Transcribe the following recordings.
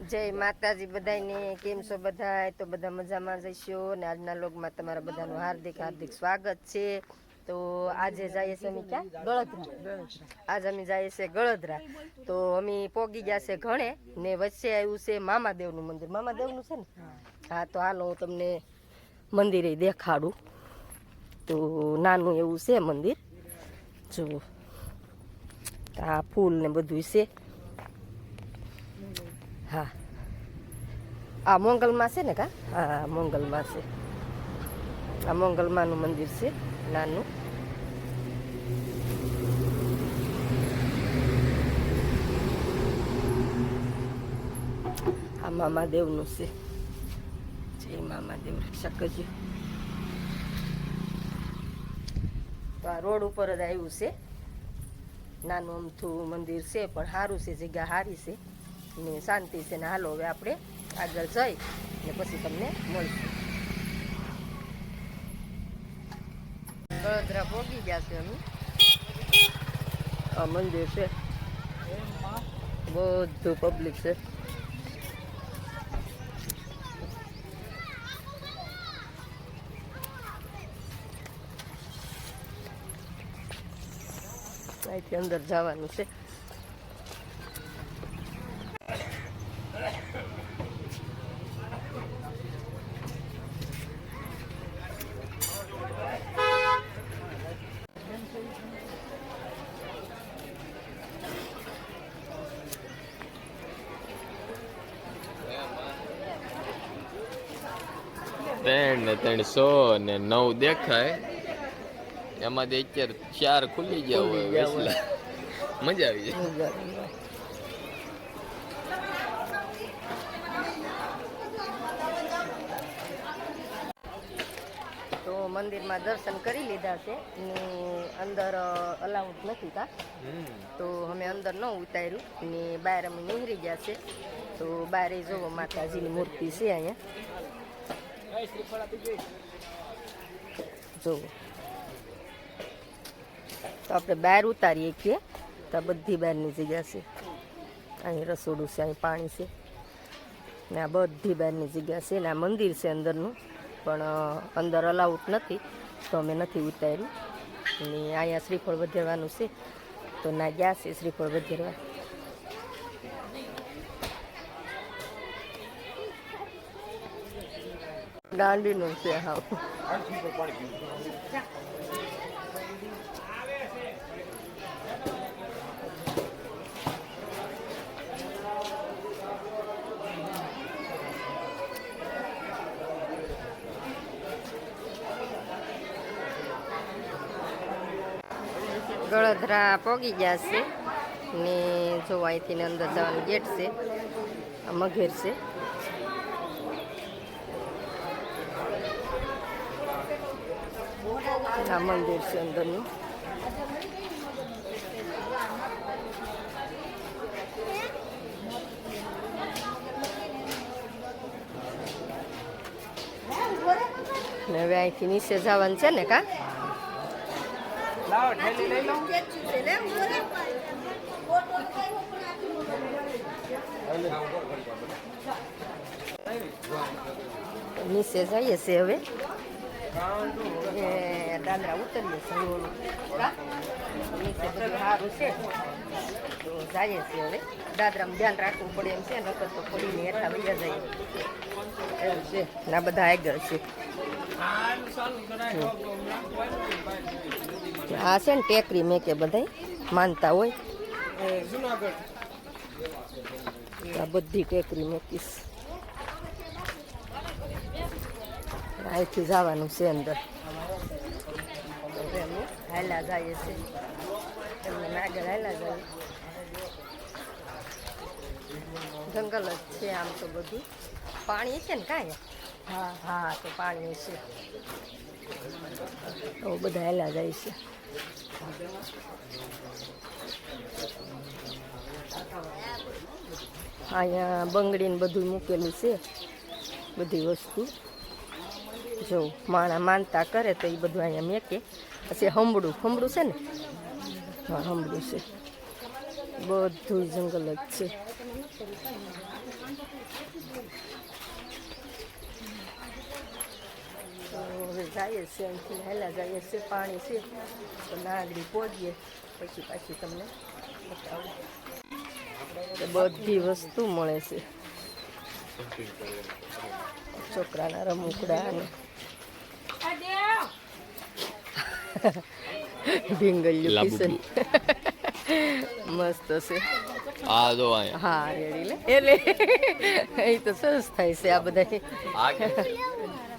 જય માતાજી બધાને, કેમ છો બધા? તો બધા મજામાં જઈશો અને આજના લોગમાં તમારા બધાનું હાર્દિક હાર્દિક સ્વાગત છે. તો આજે જઈએ છે અમે ક્યાં? ગળદરા. આજે અમે જઈએ છે ગળદરા. તો અમે પોગી ગયા છે ઘણે ને વચ્ચે આવ્યું છે મામાદેવનું મંદિર. મામાદેવનું છે ને? હા, તો હાલો હું તમને મંદિરે દેખાડું. તો નાનું એવું છે મંદિર, જુઓ. આ ફૂલ ને બધું છે. હા, આ મોંગલમાં છે ને? કા હા, મોંગલમાં છે. આ મોંગલમાનું મંદિર છે નાનું. આ મામાદેવનું છે. જય મામાદેવ, રક્ષા કરજો. તો આ રોડ ઉપર જ આવ્યું છે. નાનું અમથું મંદિર છે પણ સારું છે, જગ્યા સારી છે ને શાંતિ છે. ને હાલો હવે આપણે આગળ જઈ ને પછી તમને મળશું. ગળદરા પહોંચી ગયા છે અમે. આ મંદિર છે, બધું પબ્લિક છે. અહીંથી અંદર જવાનું છે. ત્રણ ને 300 ને 9 દેખાય, એમાંથી અત્યારે 4 ખુલી ગયા હોય. વેસલા મજા આવી જાય. તો મંદિરમાં દર્શન કરી લીધા છે ને અંદર અલાઉડ નથી કા, તો અમે અંદર ન ઉતાર્યું ને બહાર અમે નીકળી ગયા છે. તો બહાર જોવો માતાજીની મૂર્તિ છે અહીંયા, જોવો. તો આપણે બહાર ઉતારીએ છીએ તો બધી બહારની જગ્યા છે. અહીં રસોડું છે, અહીં પાણી છે ને આ બધી બહારની જગ્યા છે. ને આ મંદિર છે અંદરનું, પણ અંદર અલાઉડ નથી તો અમે નથી ઉતાર્યું. ને અહીંયા શ્રીફળ વધેરવાનું છે તો ના ગયા છે શ્રીફળ વધેરવા. દાંડીનું છે. હા, ગળદરા પોગી ગયા છે ને જો અહીંથી અંદર જવાનું ગેટ છે. આ મઘેર છે. આ મંદિર છે અંદરનું. ને હવે અહીંથી નીચે જવાનું છે ને? કા નીચે જઈએ છે હવે. દાદરા ઉતરીએ છીએ. નીચે બધું સારું છે તો જઈએ છીએ હવે. દાદરામાં ધ્યાન રાખવું પડે એમ છે, નકર તો પડીને હેઠા વૈયા જઈએ એમ છે. ના બધા આગળ છે. આ છે ને ટેકરી મેં કે બધા માનતા હોય. આ બધી ટેકરી મેકીશ. અહીંથી જવાનું છે અંદર. અમે હાલા જઈએ છીએ, એમને આગળ હાલા જઈએ. જંગલ જ છે આમ તો બધું. પાણી છે ને કાંઈ? હા હા, તો પાણી છે. તો બધા હાલા જાય છે. અહીંયા બંગડીને બધું મૂકેલું છે, બધી વસ્તુ. જો માણા માનતા કરે તો એ બધું અહીંયા મેકે. પછી હંબડું છે ને? હા, હંબડું છે. બધું જંગલ જ છે. જઈએ છીએ અહીંથી હેલા જઈએ છીએ પાણી છે તો નાગડી પહોંચીએ પછી પાછી તમને બતાવું તો બધી વસ્તુ મળે છે છોકરાના રમકડા અને ઢીંગલ્યું લાબુ કિશન મસ્ત છે આ જો અહીંયા હા રેડી લે એટલે એ તો સરસ થાય છે આ બધા આ કે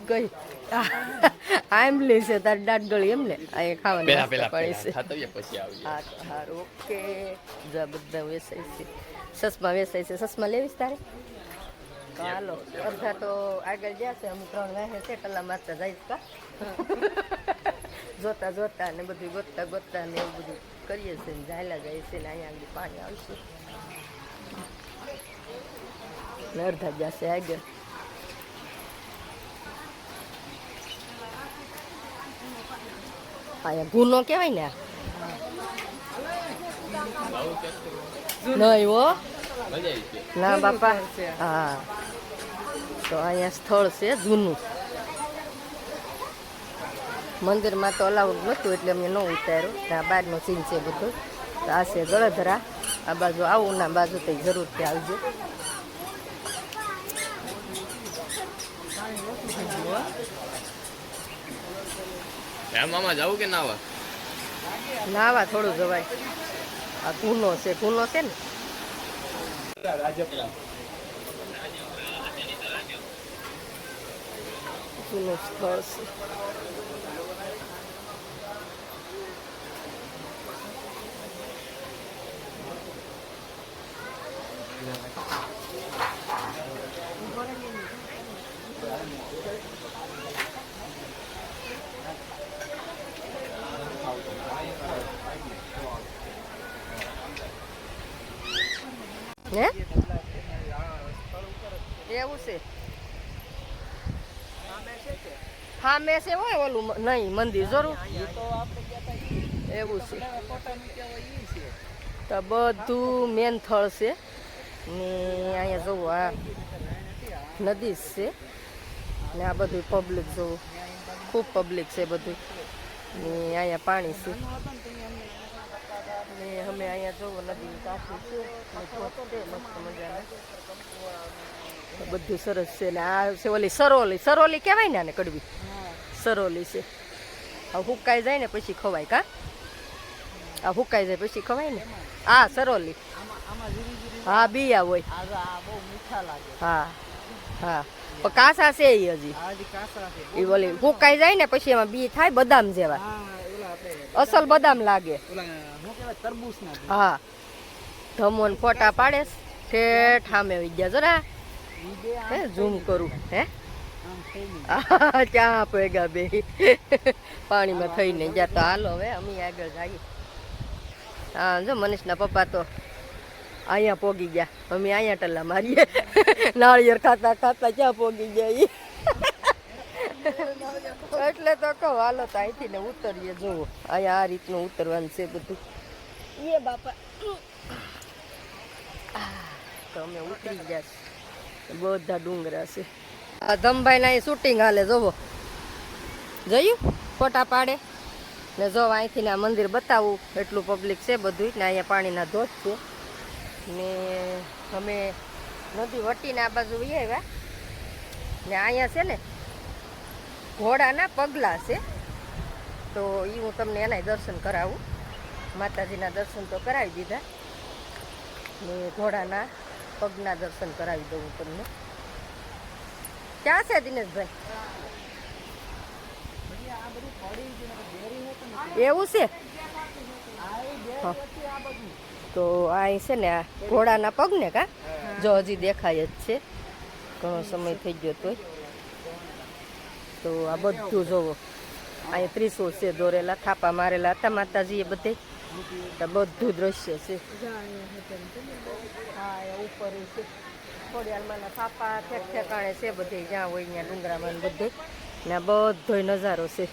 કઈ આંબલી છે તાર દાંત ગળી એમ ને અહીંયા ખાવાની પેલા પડે છે ખાતવીએ પછી આવીએ હા તો હારું ઓકે જા બધા વેચાય છે સસમા વેચાય છે સસમા લેવીશ તારે તો હાલો અડધા તો આગળ ગયા છે અમુક 3 વાહે છે કલા મારતા જાય કા જોતા જોતા ને બધું ગોતતા ગોતતા ને એવું બધું કરીએ છીએ ને ઝાયલા જાય છે ને અહીંયા આગળ પાણી આવશે ને અડધા જશે આગળ અહીંયા ગુનો કહેવાય ને આ નહીં હો મજા આવી છે ના બાપા હા તો અહીંયા સ્થળ છે જૂનું મંદિરમાં તો અલાઉડ નહોતું એટલે અમને ન ઉતાર્યું આ બહારનો સીન છે બધું તો આ છે ગળધરા આ બાજુ આવું ના બાજુ તો જરૂરથી આવજો આમાં જાવું કે નાવા નાવા થોડું જવાય આ ગુનો છે ને જૂનું સ્થળ છે હે એવું છે હા મેં છે હોય ઓલું નહીં મંદિર જરૂર એવું છે તો બધું મેન થળ છે ને અહીંયા જવું આ નદી છે ને આ બધું પબ્લિક જોવું ખૂબ પબ્લિક છે બધું ને અહીંયા પાણી છે ને અમે અહીંયા જોવો નદીની કાંઠે છે ને ધોધ છે મસ્ત મજાના બધું સરસ છે ને આ છે ઓલી સરોલી કહેવાય ને આને કડવી સરોલી છે આ હુકાઈ જાય ને પછી ખવાય કા આ હુકાઈ જાય પછી ખવાય ને આ સરોલી હા બીયા હોય હા હા પણ કાસા છે એ હજી એ ઓલી હુકાઈ જાય ને પછી એમાં બી થાય બદામ જેવા અસલ બદામ લાગે હા ધમોન ફોટા પાડે ઠેઠ સામે આવી ગયા જરા હે ઝૂમ કરું હે ક્યાં પેગા બે પાણીમાં થઈને ગયા તો હાલો હવે અમે આગળ જઈએ હા જો મનીષના પપ્પા તો અહીંયા પોગી ગયા અમે અહીંયા ટલ્લા મારીએ નાળિયેર ખાતા ખાતા ક્યાં પોગી ગયા એટલે તો કહું હાલો તો અહીંથી ને ઉતરીએ જુઓ અહીંયા આ રીતનું ઉતરવાનું છે બધું એ બાપા તો અમે ઉતરી ગયા બધા ડુંગરા છે આ ધમભાઈના અહીં શૂટિંગ હાલે જોવો જોયું ફોટા પાડે ને જો અહીંથી ને આ મંદિર બતાવું એટલું પબ્લિક છે બધું ને અહીંયા પાણીના ધોધ છે ને અમે નદી વટીને આ બાજુ વહી આવ્યા ને અહીંયા છે ને ઘોડાના પગલા છે તો એ હું તમને એના દર્શન કરાવું માતાજીના દર્શન તો કરાવી દીધા ને ઘોડાના પગના દર્શન કરાવી દઉં તમને ક્યાં છે દિનેશભાઈ એવું છે તો આ છે ને આ ઘોડાના પગ ને કા જો હજી દેખાય જ છે ઘણો સમય થઈ ગયો તોય તો આ બધું જોવો અહીં ત્રિશુળ છે દોરેલા થાપા મારેલા હતા માતાજીએ બધે તો બધું દ્રશ્ય છે હા એ ઉપર છે ખોડિયાલમાંના થાપા ઠેક ઠેકાણે છે બધે જ્યાં હોય ત્યાં ડુંગરામાં બધે ને બધો નજારો છે